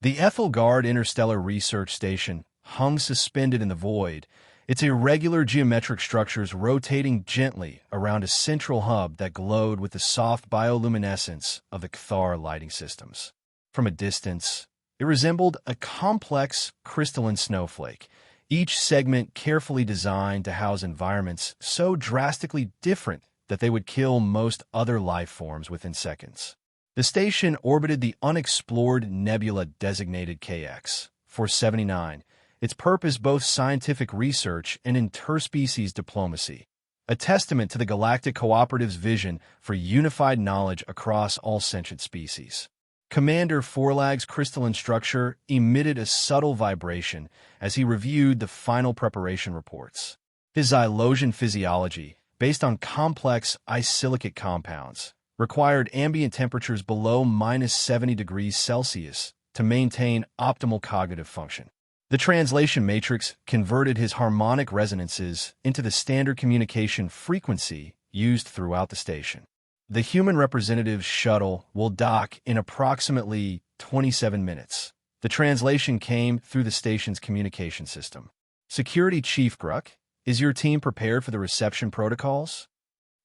The Ethelgard Interstellar Research Station hung suspended in the void, its irregular geometric structures rotating gently around a central hub that glowed with the soft bioluminescence of the Cathar lighting systems. From a distance, it resembled a complex crystalline snowflake, each segment carefully designed to house environments so drastically different that they would kill most other life forms within seconds. The station orbited the unexplored nebula designated KX 479, its purpose both scientific research and interspecies diplomacy, a testament to the Galactic Cooperative's vision for unified knowledge across all sentient species. Commander Forlag's crystalline structure emitted a subtle vibration as he reviewed the final preparation reports. His xylosian physiology, based on complex isilicic compounds, required ambient temperatures below -70 degrees Celsius to maintain optimal cognitive function. The translation matrix converted his harmonic resonances into the standard communication frequency used throughout the station. The human representative's shuttle will dock in approximately 27 minutes. The translation came through the station's communication system. Security Chief Gruck, is your team prepared for the reception protocols?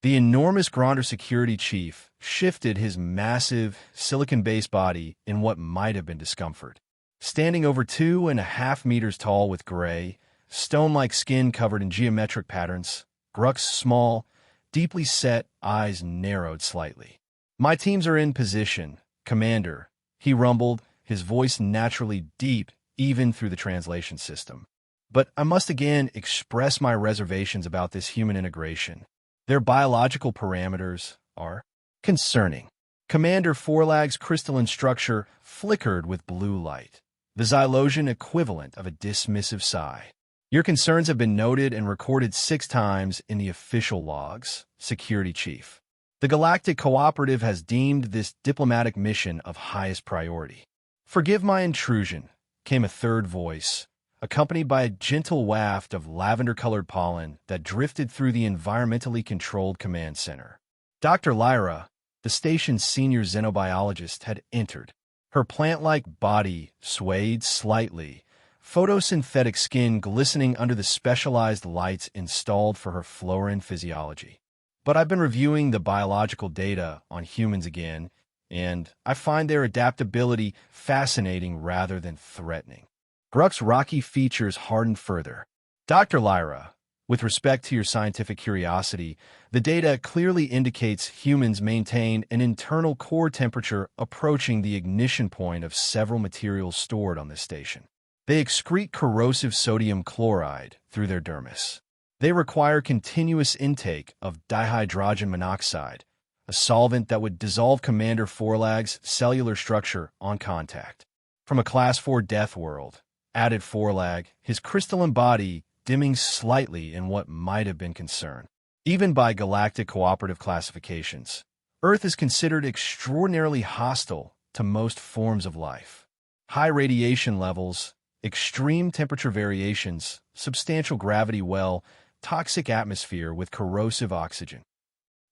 The enormous Gronder security chief shifted his massive, silicon-based body in what might have been discomfort. Standing over 2.5 meters tall with gray, stone-like skin covered in geometric patterns, Gruck's small, deeply set eyes narrowed slightly. "My teams are in position, Commander," he rumbled, his voice naturally deep even through the translation system. "But I must again express my reservations about this human integration. Their biological parameters are concerning." Commander Forlag's crystalline structure flickered with blue light, the xylosian equivalent of a dismissive sigh. "Your concerns have been noted and recorded 6 times in the official logs, Security Chief. The Galactic Cooperative has deemed this diplomatic mission of highest priority." "Forgive my intrusion," came a third voice, accompanied by a gentle waft of lavender-colored pollen that drifted through the environmentally controlled command center. Dr. Lyra, the station's senior xenobiologist, had entered. Her plant-like body swayed slightly, photosynthetic skin glistening under the specialized lights installed for her fluorin physiology. "But I've been reviewing the biological data on humans again, and I find their adaptability fascinating rather than threatening." Gruck's rocky features hardened further. "Dr. Lyra, with respect to your scientific curiosity, the data clearly indicates humans maintain an internal core temperature approaching the ignition point of several materials stored on this station. They excrete corrosive sodium chloride through their dermis. They require continuous intake of dihydrogen monoxide, a solvent that would dissolve Commander Forlag's cellular structure on contact. From a Class 4 death world," added Forlag, his crystalline body dimming slightly in what might have been concern. "Even by Galactic Cooperative classifications, Earth is considered extraordinarily hostile to most forms of life. High radiation levels, extreme temperature variations, substantial gravity well, toxic atmosphere with corrosive oxygen."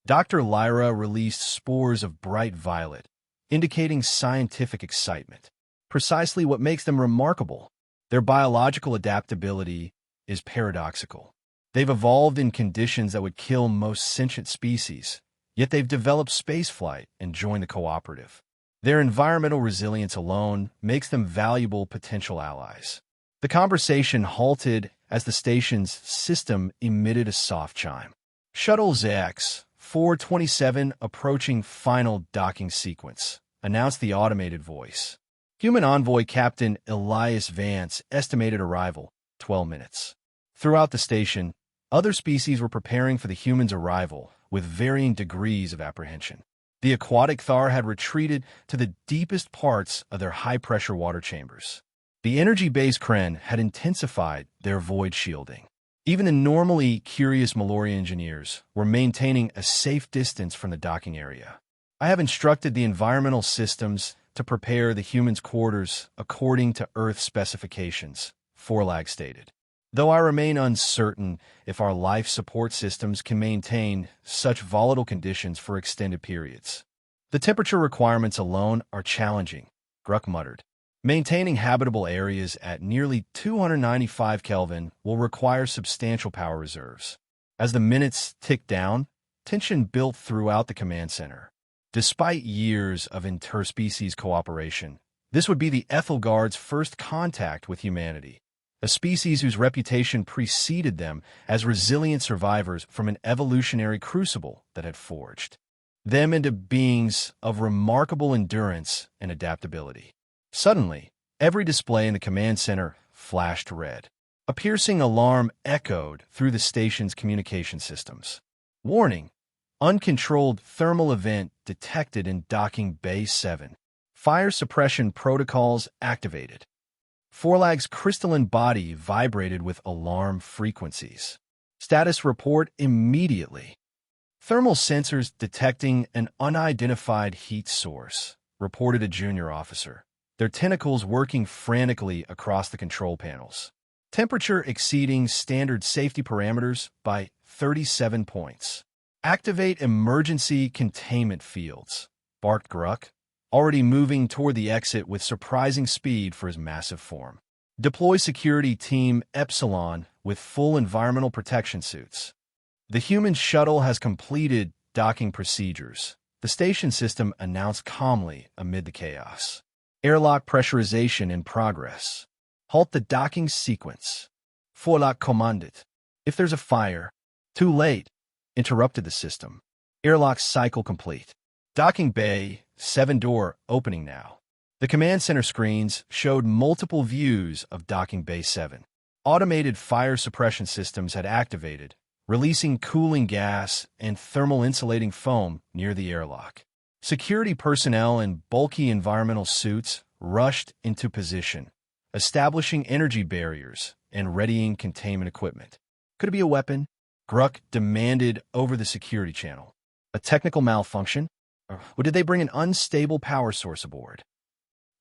Dr. Lyra released spores of bright violet, indicating scientific excitement. "Precisely what makes them remarkable. Their biological adaptability is paradoxical. They've evolved in conditions that would kill most sentient species, yet they've developed spaceflight and joined the cooperative. Their environmental resilience alone makes them valuable potential allies." The conversation halted as the station's system emitted a soft chime. "Shuttle ZX 427 approaching final docking sequence," announced the automated voice. Human envoy Captain Elias Vance estimated arrival 12 minutes. Throughout the station, other species were preparing for the humans' arrival with varying degrees of apprehension. The aquatic Thar had retreated to the deepest parts of their high-pressure water chambers. The energy-based Kren had intensified their void shielding. Even the normally curious Mallory engineers were maintaining a safe distance from the docking area. "I have instructed the environmental systems to prepare the humans' quarters according to Earth specifications," Forlag stated. "Though I remain uncertain if our life support systems can maintain such volatile conditions for extended periods. The temperature requirements alone are challenging," Gruck muttered. Maintaining habitable areas at nearly 295 Kelvin will require substantial power reserves. As the minutes ticked down, tension built throughout the command center. Despite years of interspecies cooperation, this would be the Ethelgard's first contact with humanity, a species whose reputation preceded them as resilient survivors from an evolutionary crucible that had forged them into beings of remarkable endurance and adaptability. Suddenly, every display in the command center flashed red. A piercing alarm echoed through the station's communication systems. Warning: uncontrolled thermal event detected in docking Bay 7. Fire suppression protocols activated. Forlag's crystalline body vibrated with alarm frequencies. Status report immediately. Thermal sensors detecting an unidentified heat source, reported a junior officer, their tentacles working frantically across the control panels. Temperature exceeding standard safety parameters by 37 points. Activate emergency containment fields, barked Gruck, already moving toward the exit with surprising speed for his massive form. Deploy security team Epsilon with full environmental protection suits. The human shuttle has completed docking procedures, the station system announced calmly amid the chaos. Airlock pressurization in progress. Halt the docking sequence. Forlag commanded. If there's a fire, too late, interrupted the system. Airlock cycle complete. Docking bay, 7-door, opening now. The command center screens showed multiple views of docking bay 7. Automated fire suppression systems had activated, releasing cooling gas and thermal insulating foam near the airlock. Security personnel in bulky environmental suits rushed into position, establishing energy barriers and readying containment equipment. Could it be a weapon? Gruck demanded over the security channel. A technical malfunction? Or did they bring an unstable power source aboard?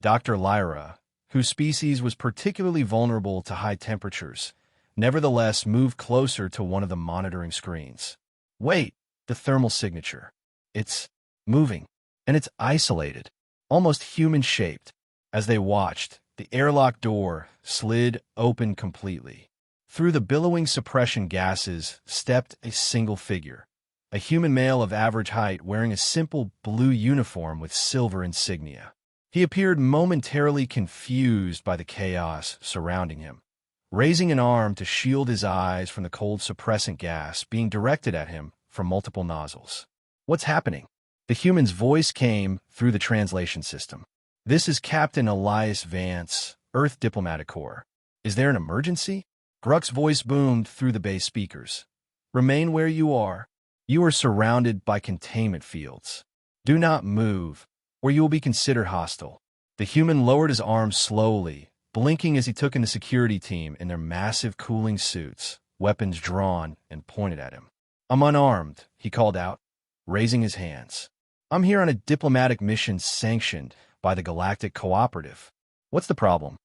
Dr. Lyra, whose species was particularly vulnerable to high temperatures, nevertheless moved closer to one of the monitoring screens. Wait, the thermal signature. It's moving, and it's isolated, almost human-shaped. As they watched, the airlock door slid open completely. Through the billowing suppression gases stepped a single figure, a human male of average height wearing a simple blue uniform with silver insignia. He appeared momentarily confused by the chaos surrounding him, raising an arm to shield his eyes from the cold suppressant gas being directed at him from multiple nozzles. What's happening? The human's voice came through the translation system. This is Captain Elias Vance, Earth Diplomatic Corps. Is there an emergency? Gruck's voice boomed through the base speakers. Remain where you are. You are surrounded by containment fields. Do not move, or you will be considered hostile. The human lowered his arms slowly, blinking as he took in the security team in their massive cooling suits, weapons drawn and pointed at him. I'm unarmed, he called out, raising his hands. I'm here on a diplomatic mission sanctioned by the Galactic Cooperative. What's the problem?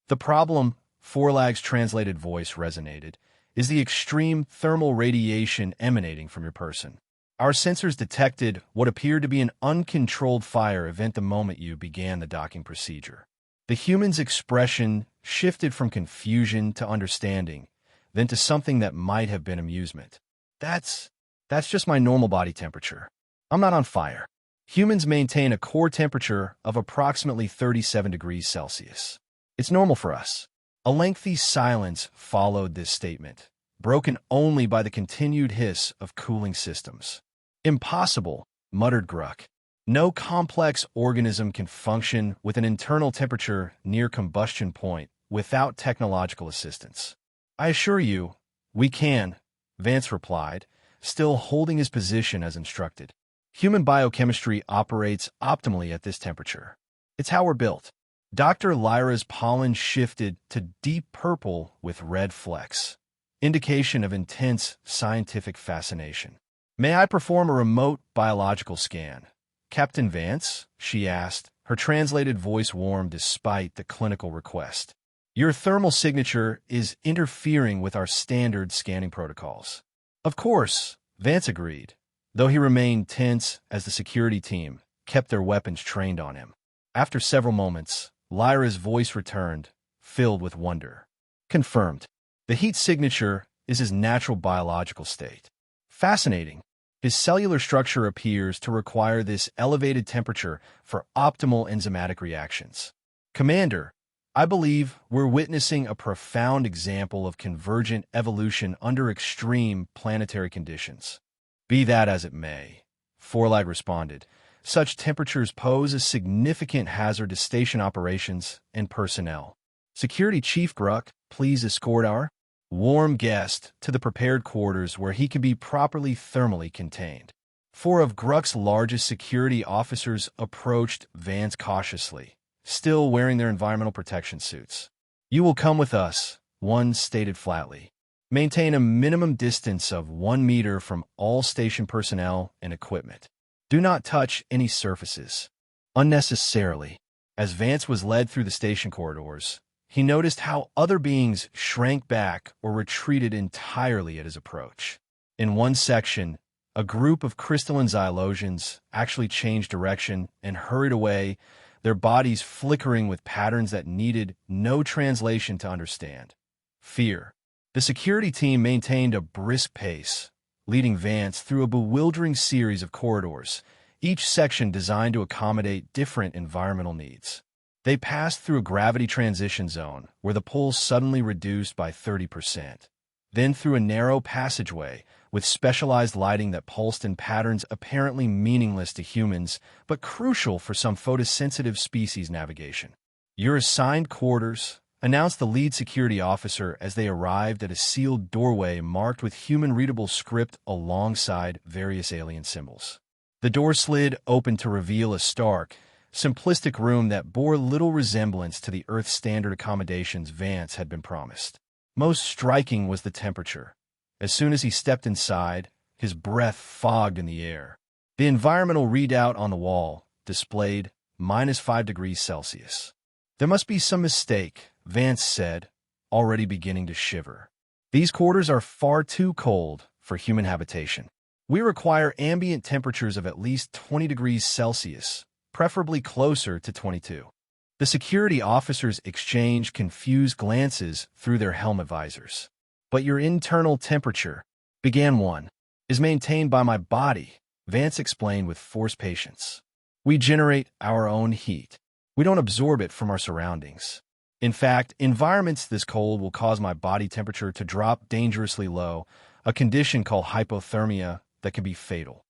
The problem, Forlag's translated voice resonated, is the extreme thermal radiation emanating from your person. Our sensors detected what appeared to be an uncontrolled fire event the moment you began the docking procedure. The human's expression shifted from confusion to understanding, then to something that might have been amusement. That's just my normal body temperature. I'm not on fire. Humans maintain a core temperature of approximately 37 degrees Celsius. It's normal for us. A lengthy silence followed this statement, broken only by the continued hiss of cooling systems. Impossible, muttered Gruck. No complex organism can function with an internal temperature near combustion point without technological assistance. I assure you, we can, Vance replied, still holding his position as instructed. Human biochemistry operates optimally at this temperature. It's how we're built. Dr. Lyra's pollen shifted to deep purple with red flecks, indication of intense scientific fascination. May I perform a remote biological scan? Captain Vance, she asked, her translated voice warm despite the clinical request. Your thermal signature is interfering with our standard scanning protocols. Of course, Vance agreed, though he remained tense as the security team kept their weapons trained on him. After several moments, Lyra's voice returned, filled with wonder. Confirmed. The heat signature is his natural biological state. Fascinating. His cellular structure appears to require this elevated temperature for optimal enzymatic reactions. Commander, I believe we're witnessing a profound example of convergent evolution under extreme planetary conditions. Be that as it may, Forlag responded, such temperatures pose a significant hazard to station operations and personnel. Security Chief Gruck, please escort our warm guest to the prepared quarters where he can be properly thermally contained. Four of Gruck's largest security officers approached Vance cautiously, still wearing their environmental protection suits. You will come with us, one stated flatly. Maintain a minimum distance of 1 meter from all station personnel and equipment. Do not touch any surfaces unnecessarily. As Vance was led through the station corridors, he noticed how other beings shrank back or retreated entirely at his approach. In one section, a group of crystalline Xylosians actually changed direction and hurried away, their bodies flickering with patterns that needed no translation to understand. Fear. The security team maintained a brisk pace, leading Vance through a bewildering series of corridors, each section designed to accommodate different environmental needs. They passed through a gravity transition zone where the pull suddenly reduced by 30%, then through a narrow passageway with specialized lighting that pulsed in patterns apparently meaningless to humans but crucial for some photosensitive species navigation. Your assigned quarters, announced the lead security officer as they arrived at a sealed doorway marked with human-readable script alongside various alien symbols. The door slid open to reveal a stark, simplistic room that bore little resemblance to the Earth's standard accommodations Vance had been promised. Most striking was the temperature. As soon as he stepped inside, his breath fogged in the air. The environmental readout on the wall displayed -5 degrees Celsius. There must be some mistake, Vance said, already beginning to shiver. These quarters are far too cold for human habitation. We require ambient temperatures of at least 20 degrees Celsius, preferably closer to 22. The security officers exchanged confused glances through their helmet visors. But your internal temperature, began one, is maintained by my body, Vance explained with forced patience. We generate our own heat. We don't absorb it from our surroundings. In fact, environments this cold will cause my body temperature to drop dangerously low, a condition called hypothermia that can be fatal.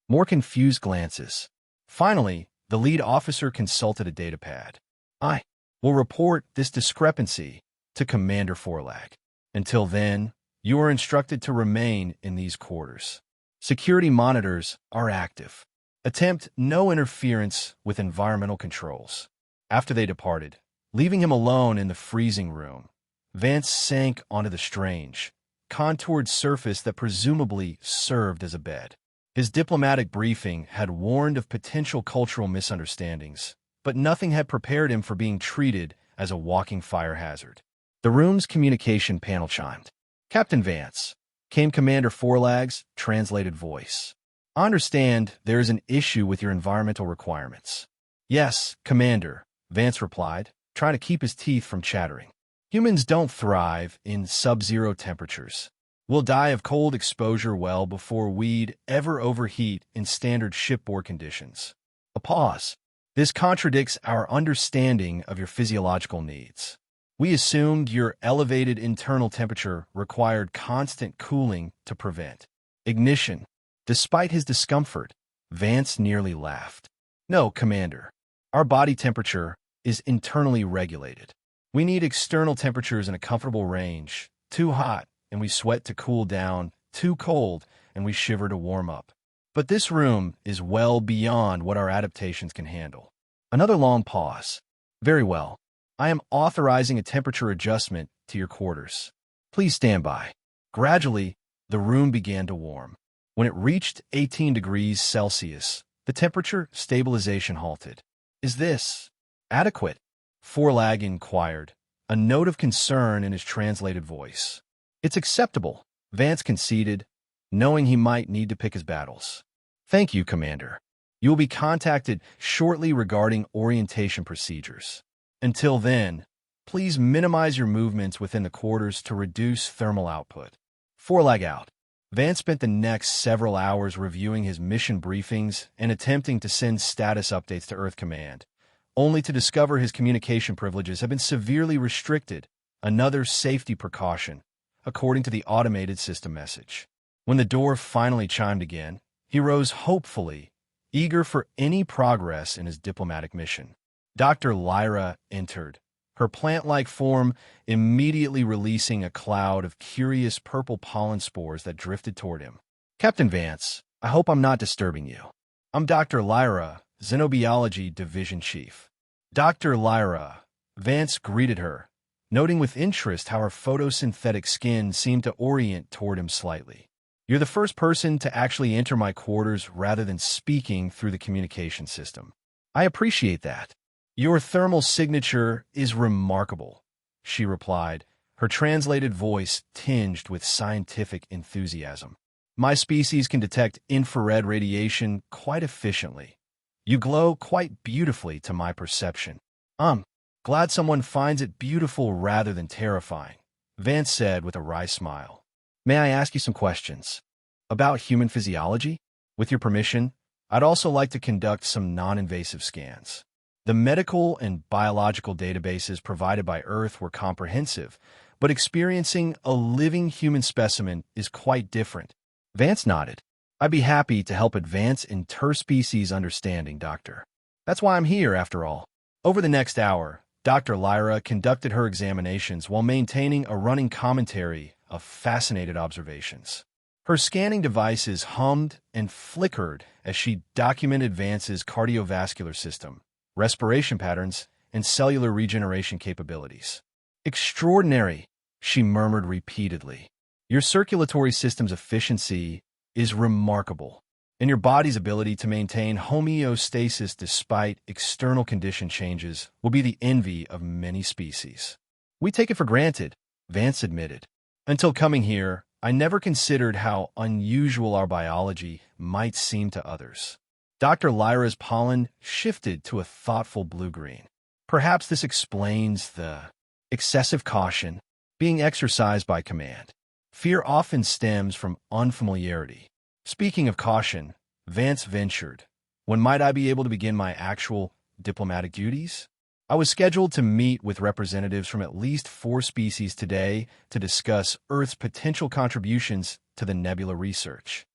More confused glances. Finally, the lead officer consulted a datapad. I will report this discrepancy to Commander Forlag. Until then, you are instructed to remain in these quarters. Security monitors are active. Attempt no interference with environmental controls. After they departed, leaving him alone in the freezing room, Vance sank onto the strange, contoured surface that presumably served as a bed. His diplomatic briefing had warned of potential cultural misunderstandings, but nothing had prepared him for being treated as a walking fire hazard. The room's communication panel chimed. Captain Vance, came Commander Forlag's translated voice. I understand there is an issue with your environmental requirements. Yes, Commander, Vance replied, trying to keep his teeth from chattering. Humans don't thrive in sub-zero temperatures. We'll die of cold exposure well before we'd ever overheat in standard shipboard conditions. A pause. This contradicts our understanding of your physiological needs. We assumed your elevated internal temperature required constant cooling to prevent ignition. Despite his discomfort, Vance nearly laughed. No, Commander. Our body temperature is internally regulated. We need external temperatures in a comfortable range. Too hot, and we sweat to cool down. Too cold, and we shiver to warm up. But this room is well beyond what our adaptations can handle. Another long pause. Very well. I am authorizing a temperature adjustment to your quarters. Please stand by. Gradually, the room began to warm. When it reached 18 degrees Celsius, the temperature stabilization halted. Is this adequate? Forlag inquired, a note of concern in his translated voice. It's acceptable, Vance conceded, knowing he might need to pick his battles. Thank you, Commander. You will be contacted shortly regarding orientation procedures. Until then, please minimize your movements within the quarters to reduce thermal output. 4 leg out. Vance spent the next several hours reviewing his mission briefings and attempting to send status updates to Earth Command, only to discover his communication privileges have been severely restricted, another safety precaution, according to the automated system message. When the door finally chimed again, he rose hopefully, eager for any progress in his diplomatic mission. Dr. Lyra entered, her plant-like form immediately releasing a cloud of curious purple pollen spores that drifted toward him. "Captain Vance, I hope I'm not disturbing you. I'm Dr. Lyra, Xenobiology Division Chief." "Dr. Lyra," Vance greeted her, noting with interest how her photosynthetic skin seemed to orient toward him slightly. "You're the first person to actually enter my quarters rather than speaking through the communication system. I appreciate that." "Your thermal signature is remarkable," she replied, her translated voice tinged with scientific enthusiasm. "My species can detect infrared radiation quite efficiently. You glow quite beautifully to my perception." Glad someone finds it beautiful rather than terrifying," Vance said with a wry smile. "May I ask you some questions? About human physiology? With your permission, I'd also like to conduct some non-invasive scans." The medical and biological databases provided by Earth were comprehensive, but experiencing a living human specimen is quite different. Vance nodded. "I'd be happy to help advance interspecies understanding, Doctor. That's why I'm here, after all." Over the next hour, Dr. Lyra conducted her examinations while maintaining a running commentary of fascinated observations. Her scanning devices hummed and flickered as she documented Vance's cardiovascular system, respiration patterns, and cellular regeneration capabilities. "Extraordinary," she murmured repeatedly. "Your circulatory system's efficiency is remarkable, and your body's ability to maintain homeostasis despite external condition changes will be the envy of many species." "We take it for granted," Vance admitted. "Until coming here, I never considered how unusual our biology might seem to others." Dr. Lyra's pollen shifted to a thoughtful blue-green. "Perhaps this explains the excessive caution being exercised by command. Fear often stems from unfamiliarity." Speaking of caution, Vance ventured, "When might I be able to begin my actual diplomatic duties?" "I was scheduled to meet with representatives from at least 4 species today to discuss Earth's potential contributions to the nebula research."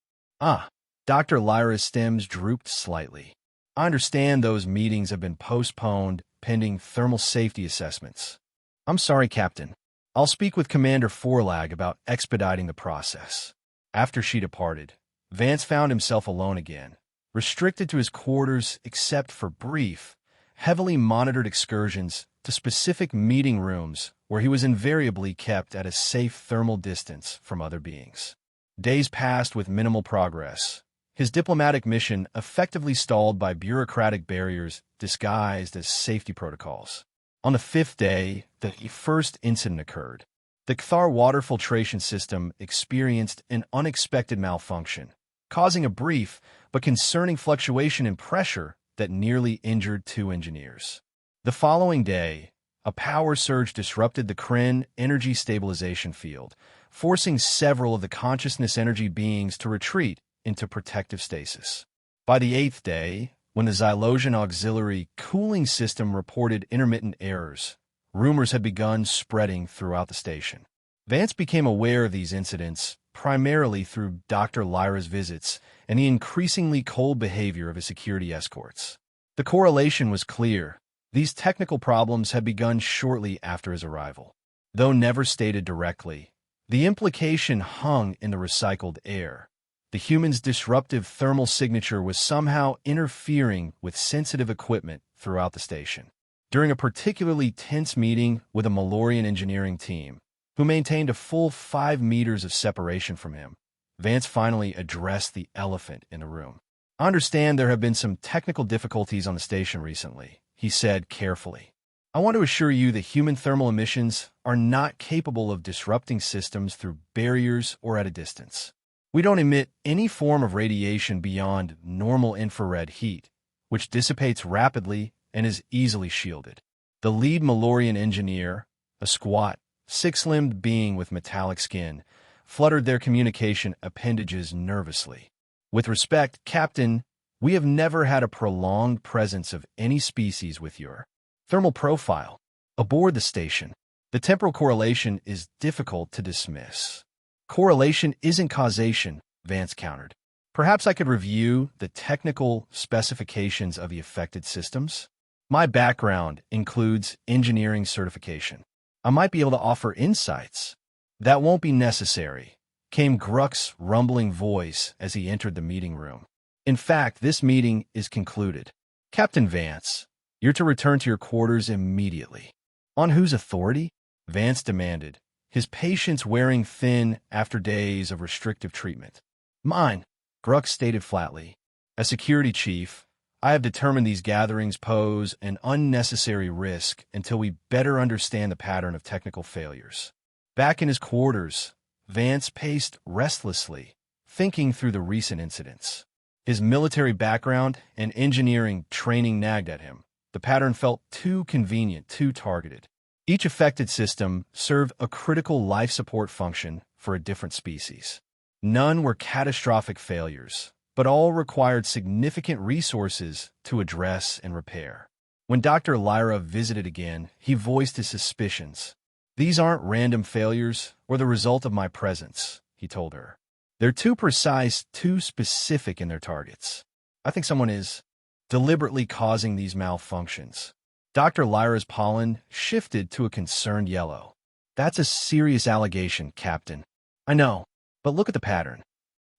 Dr. Lyra's stems drooped slightly. "I understand those meetings have been postponed pending thermal safety assessments." "I'm sorry, Captain. I'll speak with Commander Forlag about expediting the process." After she departed, Vance found himself alone again, restricted to his quarters except for brief, heavily monitored excursions to specific meeting rooms where he was invariably kept at a safe thermal distance from other beings. Days passed with minimal progress, his diplomatic mission effectively stalled by bureaucratic barriers disguised as safety protocols. On the 5th day, the first incident occurred. The Kthar water filtration system experienced an unexpected malfunction, causing a brief but concerning fluctuation in pressure that nearly injured 2 engineers. The following day, a power surge disrupted the Kryn energy stabilization field, forcing several of the consciousness energy beings to retreat into protective stasis. By the 8th day, when the Xylosian auxiliary cooling system reported intermittent errors, rumors had begun spreading throughout the station. Vance became aware of these incidents primarily through Dr. Lyra's visits and the increasingly cold behavior of his security escorts. The correlation was clear. These technical problems had begun shortly after his arrival. Though never stated directly, the implication hung in the recycled air. The human's disruptive thermal signature was somehow interfering with sensitive equipment throughout the station. During a particularly tense meeting with a Malorian engineering team, who maintained a full 5 meters of separation from him, Vance finally addressed the elephant in the room. "I understand there have been some technical difficulties on the station recently," he said carefully. "I want to assure you that human thermal emissions are not capable of disrupting systems through barriers or at a distance. We don't emit any form of radiation beyond normal infrared heat, which dissipates rapidly and is easily shielded. The lead Malorian engineer, a squat, six-limbed being with metallic skin, fluttered their communication appendages nervously. With respect, Captain, we have never had a prolonged presence of any species with your thermal profile aboard the station. The temporal correlation is difficult to dismiss. Correlation isn't causation, Vance countered. Perhaps I could review the technical specifications of the affected systems? My background includes engineering certification. I might be able to offer insights. That won't be necessary, came Gruck's rumbling voice as he entered the meeting room. In fact, this meeting is concluded. Captain Vance, you're to return to your quarters immediately. On whose authority? Vance demanded, his patience wearing thin after days of restrictive treatment. Mine, Gruck stated flatly. As security chief, I have determined these gatherings pose an unnecessary risk until we better understand the pattern of technical failures. Back in his quarters, Vance paced restlessly, thinking through the recent incidents. His military background and engineering training nagged at him. The pattern felt too convenient, too targeted. Each affected system served a critical life support function for a different species. None were catastrophic failures, but all required significant resources to address and repair. When Dr. Lyra visited again, he voiced his suspicions. These aren't random failures or the result of my presence, he told her. They're too precise, too specific in their targets. I think someone is deliberately causing these malfunctions. Dr. Lyra's pollen shifted to a concerned yellow. That's a serious allegation, Captain. I know, but look at the pattern.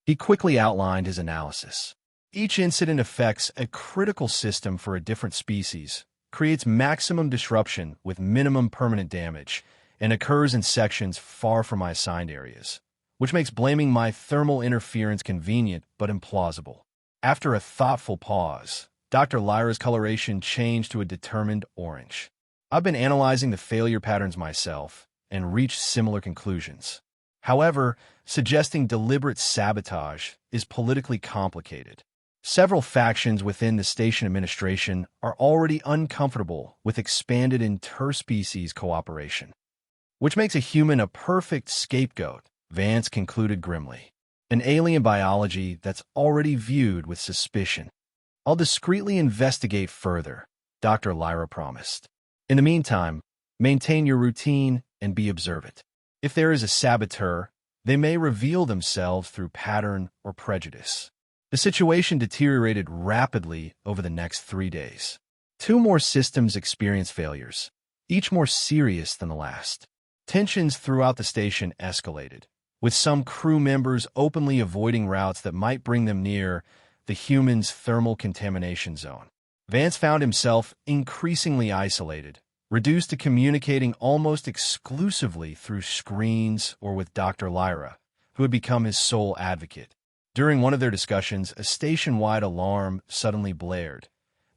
He quickly outlined his analysis. Each incident affects a critical system for a different species, creates maximum disruption with minimum permanent damage, and occurs in sections far from my assigned areas, which makes blaming my thermal interference convenient but implausible. After a thoughtful pause, Dr. Lyra's coloration changed to a determined orange. I've been analyzing the failure patterns myself and reached similar conclusions. However, suggesting deliberate sabotage is politically complicated. Several factions within the station administration are already uncomfortable with expanded interspecies cooperation, which makes a human a perfect scapegoat, Vance concluded grimly. An alien biology that's already viewed with suspicion. I'll discreetly investigate further, Dr. Lyra promised. In the meantime, maintain your routine and be observant. If there is a saboteur, they may reveal themselves through pattern or prejudice. The situation deteriorated rapidly over the next 3 days. 2 more systems experienced failures, each more serious than the last. Tensions throughout the station escalated, with some crew members openly avoiding routes that might bring them near the human's thermal contamination zone. Vance found himself increasingly isolated, reduced to communicating almost exclusively through screens or with Dr. Lyra, who had become his sole advocate. During one of their discussions, a station-wide alarm suddenly blared.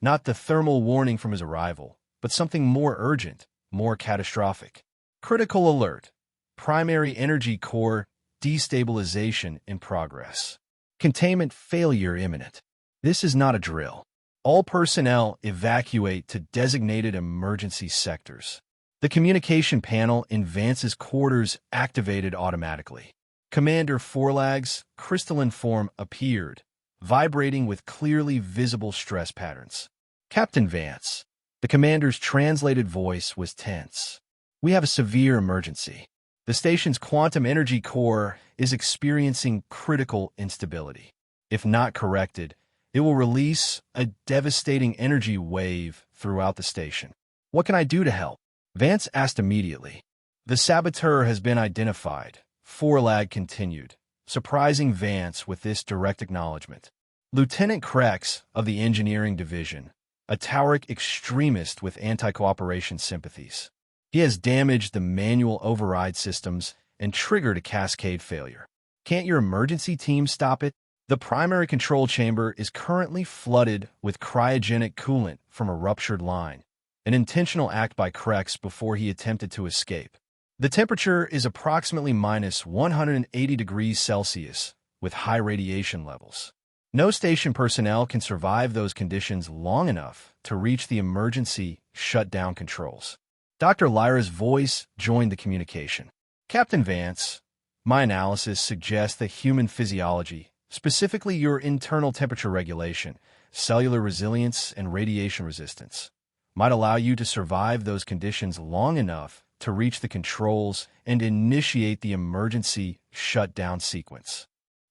Not the thermal warning from his arrival, but something more urgent, more catastrophic. Critical alert. Primary energy core destabilization in progress. Containment failure imminent. This is not a drill. All personnel evacuate to designated emergency sectors. The communication panel in Vance's quarters activated automatically. Commander Forlag's crystalline form appeared, vibrating with clearly visible stress patterns. Captain Vance. The commander's translated voice was tense. We have a severe emergency. The station's quantum energy core is experiencing critical instability. If not corrected, it will release a devastating energy wave throughout the station. What can I do to help? Vance asked immediately. The saboteur has been identified, Forlag continued, surprising Vance with this direct acknowledgement. Lieutenant Krex of the Engineering Division, a Tauric extremist with anti-cooperation sympathies. He has damaged the manual override systems and triggered a cascade failure. Can't your emergency team stop it? The primary control chamber is currently flooded with cryogenic coolant from a ruptured line, an intentional act by Krex before he attempted to escape. The temperature is approximately minus 180 degrees Celsius with high radiation levels. No station personnel can survive those conditions long enough to reach the emergency shut down controls. Dr. Lyra's voice joined the communication. Captain Vance, my analysis suggests that human physiology, specifically your internal temperature regulation, cellular resilience, and radiation resistance, might allow you to survive those conditions long enough to reach the controls and initiate the emergency shutdown sequence.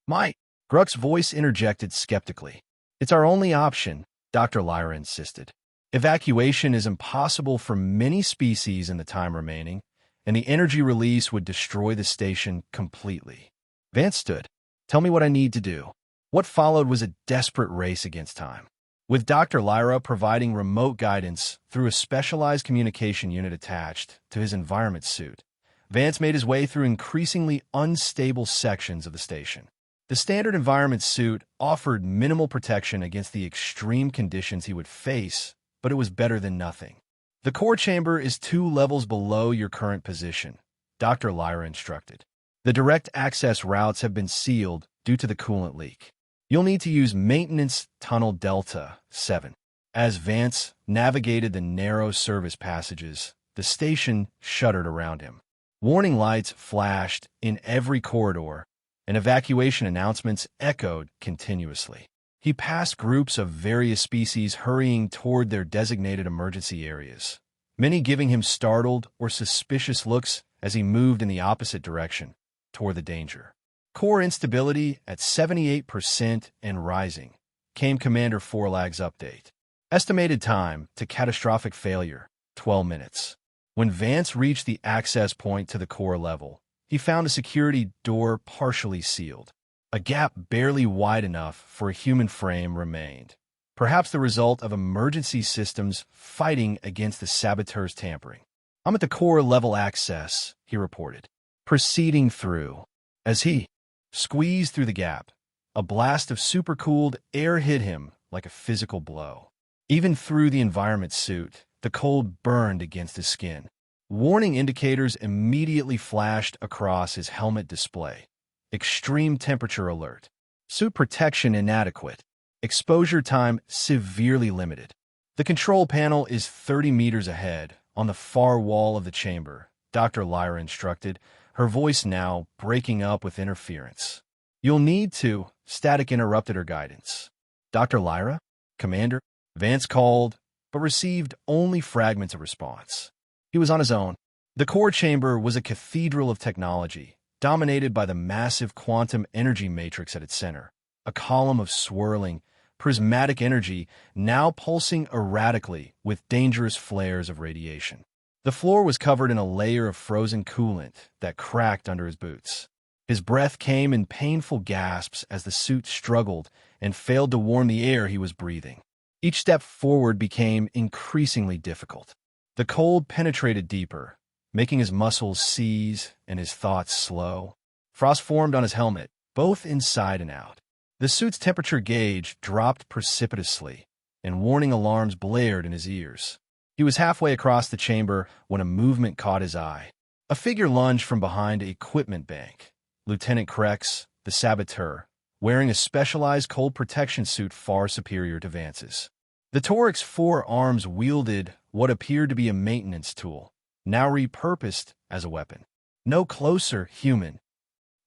Mike, Gruck's voice interjected skeptically. It's our only option, Dr. Lyra insisted. Evacuation is impossible for many species in the time remaining, and the energy release would destroy the station completely. Vance stood. Tell me what I need to do. What followed was a desperate race against time. With Dr. Lyra providing remote guidance through a specialized communication unit attached to his environment suit, Vance made his way through increasingly unstable sections of the station. The standard environment suit offered minimal protection against the extreme conditions he would face, but it was better than nothing. The core chamber is 2 levels below your current position, Dr. Lyra instructed. The direct access routes have been sealed due to the coolant leak. You'll need to use Maintenance Tunnel Delta 7. As Vance navigated the narrow service passages, the station shuddered around him. Warning lights flashed in every corridor, and evacuation announcements echoed continuously. He passed groups of various species hurrying toward their designated emergency areas, many giving him startled or suspicious looks as he moved in the opposite direction, toward the danger. Core instability at 78% and rising, came Commander Forlag's update. Estimated time to catastrophic failure, 12 minutes. When Vance reached the access point to the core level, he found a security door partially sealed. A gap barely wide enough for a human frame remained, perhaps the result of emergency systems fighting against the saboteur's tampering. I'm at the core level access, he reported, proceeding through. As he squeezed through the gap, a blast of supercooled air hit him like a physical blow. Even through the environment suit, the cold burned against his skin. Warning indicators immediately flashed across his helmet display. Extreme temperature alert. Suit protection inadequate. Exposure time severely limited. The control panel is 30 meters ahead, on the far wall of the chamber, Dr. Lyra instructed, her voice now breaking up with interference. You'll need to, static interrupted her guidance. Dr. Lyra? Commander? Vance called, but received only fragments of response. He was on his own. The core chamber was a cathedral of technology, dominated by the massive quantum energy matrix at its center, a column of swirling, prismatic energy now pulsing erratically with dangerous flares of radiation. The floor was covered in a layer of frozen coolant that cracked under his boots. His breath came in painful gasps as the suit struggled and failed to warm the air he was breathing. Each step forward became increasingly difficult. The cold penetrated deeper, making his muscles seize and his thoughts slow. Frost formed on his helmet, both inside and out. The suit's temperature gauge dropped precipitously, and warning alarms blared in his ears. He was halfway across the chamber when a movement caught his eye. A figure lunged from behind an equipment bank. Lieutenant Krex, the saboteur, wearing a specialized cold protection suit far superior to Vance's. The Toric's 4 arms wielded what appeared to be a maintenance tool, now repurposed as a weapon. No closer, human.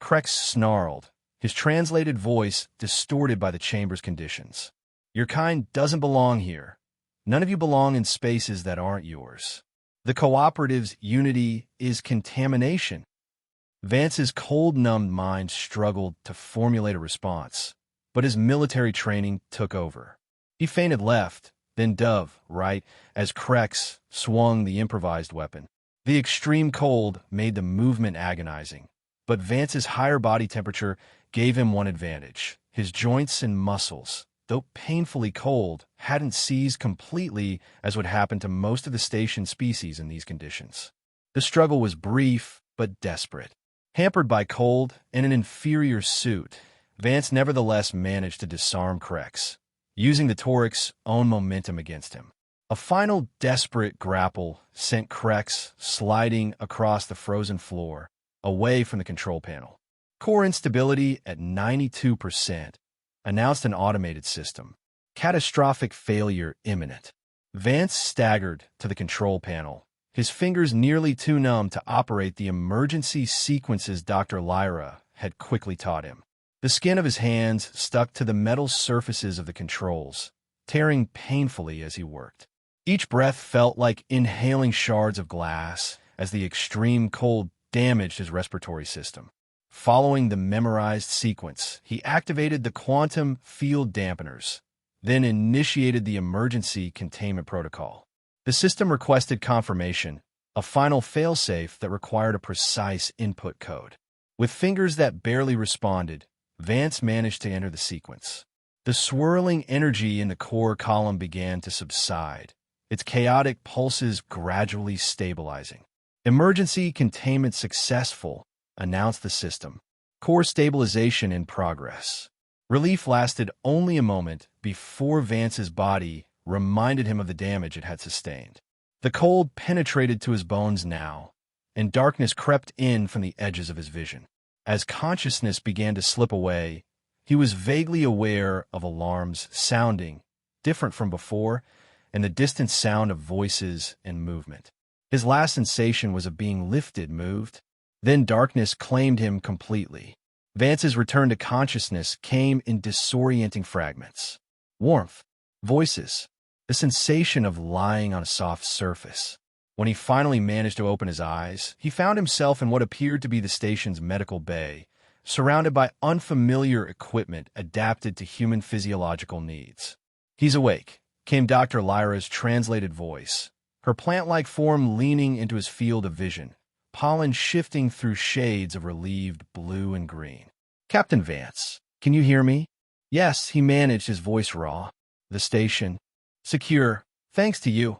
Krex snarled, his translated voice distorted by the chamber's conditions. Your kind doesn't belong here. None of you belong in spaces that aren't yours. The cooperative's unity is contamination. Vance's cold-numbed mind struggled to formulate a response, but his military training took over. He feinted left, then dove right, as Krex swung the improvised weapon. The extreme cold made the movement agonizing, but Vance's higher body temperature gave him one advantage. His joints and muscles, though painfully cold, hadn't seized completely as would happen to most of the station species in these conditions. The struggle was brief but desperate. Hampered by cold and an inferior suit, Vance nevertheless managed to disarm Krex, using the Toric's own momentum against him. A final desperate grapple sent Krex sliding across the frozen floor, away from the control panel. Core instability at 92%, announced an automated system. Catastrophic failure imminent. Vance staggered to the control panel, his fingers nearly too numb to operate the emergency sequences Dr. Lyra had quickly taught him. The skin of his hands stuck to the metal surfaces of the controls, tearing painfully as he worked. Each breath felt like inhaling shards of glass as the extreme cold damaged his respiratory system. Following the memorized sequence, he activated the quantum field dampeners, then initiated the emergency containment protocol. The system requested confirmation, a final failsafe that required a precise input code. With fingers that barely responded, Vance managed to enter the sequence. The swirling energy in the core column began to subside, its chaotic pulses gradually stabilizing. Emergency containment successful, announced the system. Core stabilization in progress. Relief lasted only a moment before Vance's body reminded him of the damage it had sustained. The cold penetrated to his bones now, and darkness crept in from the edges of his vision. As consciousness began to slip away, he was vaguely aware of alarms sounding, different from before, and the distant sound of voices and movement. His last sensation was of being lifted, moved. Then darkness claimed him completely. Vance's return to consciousness came in disorienting fragments. Warmth, voices, the sensation of lying on a soft surface. When he finally managed to open his eyes, he found himself in what appeared to be the station's medical bay, surrounded by unfamiliar equipment adapted to human physiological needs. "He's awake," came Dr. Lyra's translated voice, her plant-like form leaning into his field of vision, pollen shifting through shades of relieved blue and green. "Captain Vance, can you hear me?" "Yes," he managed, his voice raw. "The station. Secure, thanks to you,"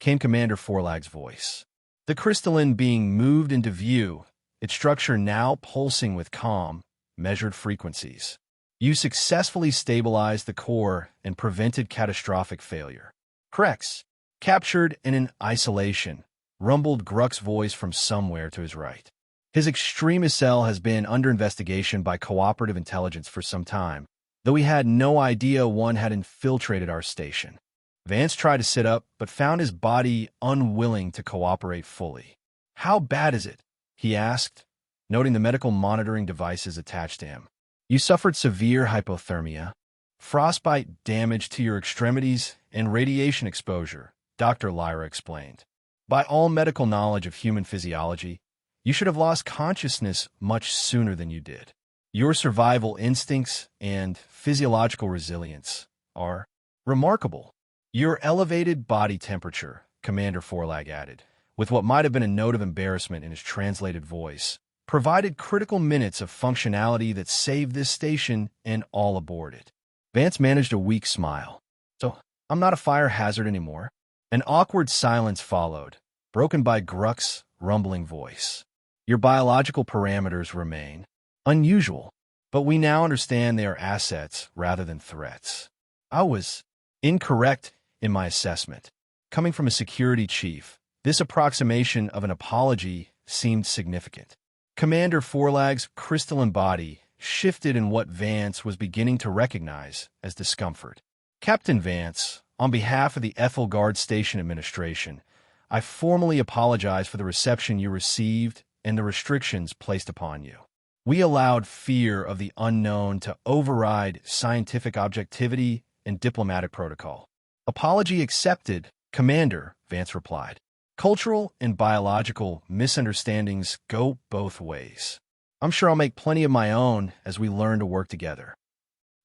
came Commander Forlag's voice. The crystalline being moved into view, its structure now pulsing with calm, measured frequencies. "You successfully stabilized the core and prevented catastrophic failure." "Corrects. Captured and in isolation," rumbled Gruck's voice from somewhere to his right. "His extremist cell has been under investigation by cooperative intelligence for some time, though we had no idea one had infiltrated our station." Vance tried to sit up, but found his body unwilling to cooperate fully. "How bad is it?" he asked, noting the medical monitoring devices attached to him. "You suffered severe hypothermia, frostbite damage to your extremities, and radiation exposure," Dr. Lyra explained. "By all medical knowledge of human physiology, you should have lost consciousness much sooner than you did. Your survival instincts and physiological resilience are remarkable." "Your elevated body temperature," Commander Forlag added, with what might have been a note of embarrassment in his translated voice, "provided critical minutes of functionality that saved this station and all aboard it." Vance managed a weak smile. "So, I'm not a fire hazard anymore?" An awkward silence followed, broken by Gruck's rumbling voice. "Your biological parameters remain unusual, but we now understand they are assets rather than threats." "I was incorrect in my assessment." Coming from a security chief, this approximation of an apology seemed significant. Commander Forlag's crystalline body shifted in what Vance was beginning to recognize as discomfort. "Captain Vance, on behalf of the Ethel Guard Station Administration, I formally apologize for the reception you received and the restrictions placed upon you. We allowed fear of the unknown to override scientific objectivity and diplomatic protocol." "Apology accepted, Commander," Vance replied. "Cultural and biological misunderstandings go both ways. I'm sure I'll make plenty of my own as we learn to work together."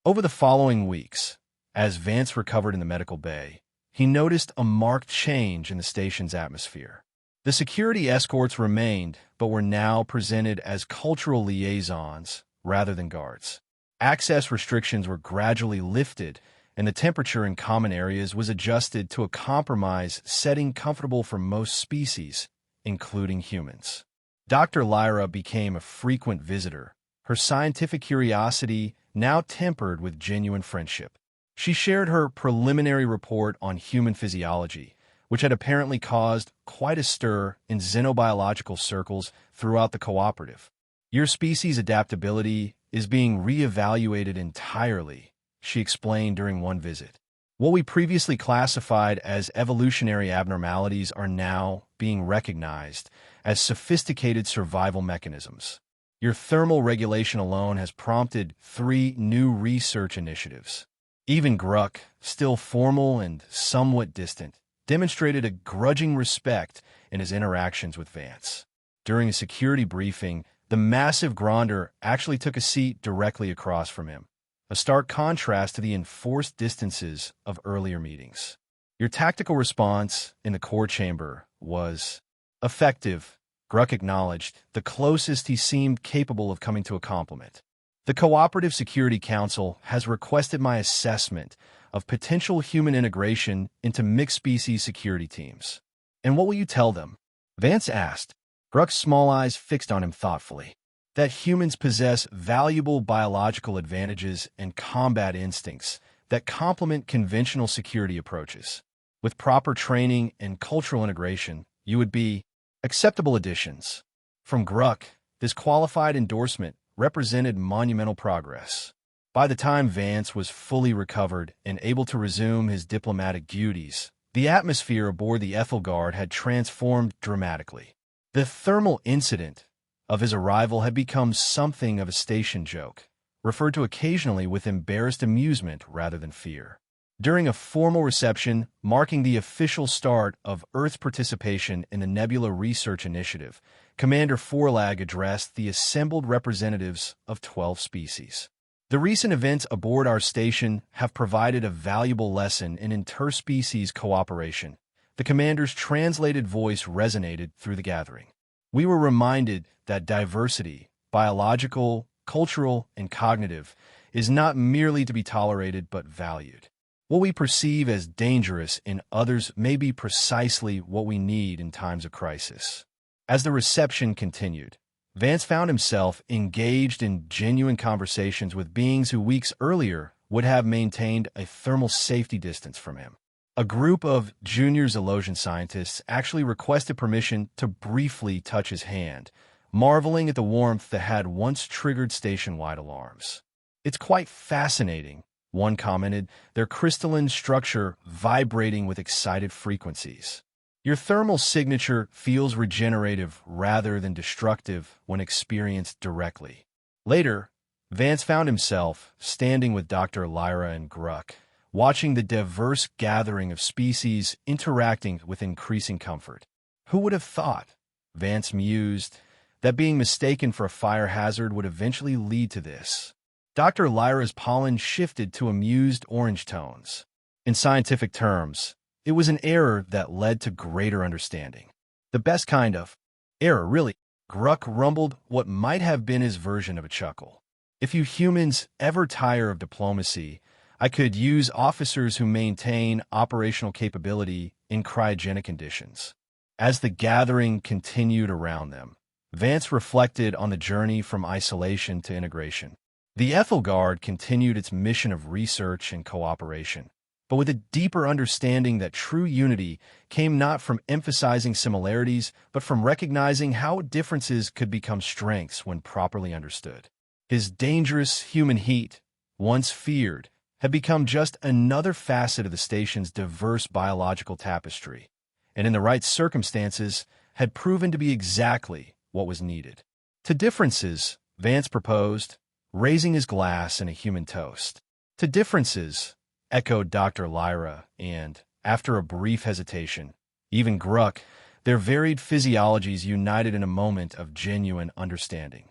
Over the following weeks, as Vance recovered in the medical bay, he noticed a marked change in the station's atmosphere. The security escorts remained, but were now presented as cultural liaisons rather than guards. Access restrictions were gradually lifted, and the temperature in common areas was adjusted to a compromise setting comfortable for most species, including humans. Dr. Lyra became a frequent visitor, her scientific curiosity now tempered with genuine friendship. She shared her preliminary report on human physiology, which had apparently caused quite a stir in xenobiological circles throughout the cooperative. "Your species' adaptability is being reevaluated entirely," she explained during one visit. What we previously classified as evolutionary abnormalities are now being recognized as sophisticated survival mechanisms. Your thermal regulation alone has prompted 3 new research initiatives. Even Gruck, still formal and somewhat distant, demonstrated a grudging respect in his interactions with Vance. During a security briefing, the massive Gronder actually took a seat directly across from him, a stark contrast to the enforced distances of earlier meetings. Your tactical response in the core chamber was effective, Gruck acknowledged, the closest he seemed capable of coming to a compliment. The Cooperative Security Council has requested my assessment of potential human integration into mixed-species security teams. And what will you tell them? Vance asked, Gruck's small eyes fixed on him thoughtfully. That humans possess valuable biological advantages and combat instincts that complement conventional security approaches. With proper training and cultural integration, you would be acceptable additions. From Gruck, this qualified endorsement represented monumental progress. By the time Vance was fully recovered and able to resume his diplomatic duties, the atmosphere aboard the Ethelgard had transformed dramatically. The thermal incident of his arrival had become something of a station joke, referred to occasionally with embarrassed amusement rather than fear. During a formal reception marking the official start of Earth's participation in the Nebula Research Initiative, Commander Forlag addressed the assembled representatives of 12 species. The recent events aboard our station have provided a valuable lesson in interspecies cooperation. The commander's translated voice resonated through the gathering. We were reminded that diversity, biological, cultural, and cognitive, is not merely to be tolerated but valued. What we perceive as dangerous in others may be precisely what we need in times of crisis. As the reception continued, Vance found himself engaged in genuine conversations with beings who weeks earlier would have maintained a thermal safety distance from him. A group of junior Zelosian scientists actually requested permission to briefly touch his hand, marveling at the warmth that had once triggered station-wide alarms. It's quite fascinating, one commented, their crystalline structure vibrating with excited frequencies. Your thermal signature feels regenerative rather than destructive when experienced directly. Later, Vance found himself standing with Dr. Lyra and Gruck, watching the diverse gathering of species interacting with increasing comfort. Who would have thought, Vance mused, that being mistaken for a fire hazard would eventually lead to this? Dr. Lyra's pollen shifted to amused orange tones. In scientific terms, it was an error that led to greater understanding. The best kind of error, really. Gruck rumbled what might have been his version of a chuckle. If you humans ever tire of diplomacy, I could use officers who maintain operational capability in cryogenic conditions. As the gathering continued around them, Vance reflected on the journey from isolation to integration. The Ethelgard continued its mission of research and cooperation, but with a deeper understanding that true unity came not from emphasizing similarities, but from recognizing how differences could become strengths when properly understood. His dangerous human heat, once feared, had become just another facet of the station's diverse biological tapestry, and in the right circumstances had proven to be exactly what was needed. To differences, Vance proposed, raising his glass in a human toast. To differences, echoed Dr. Lyra, and, after a brief hesitation, even Gruck, their varied physiologies united in a moment of genuine understanding.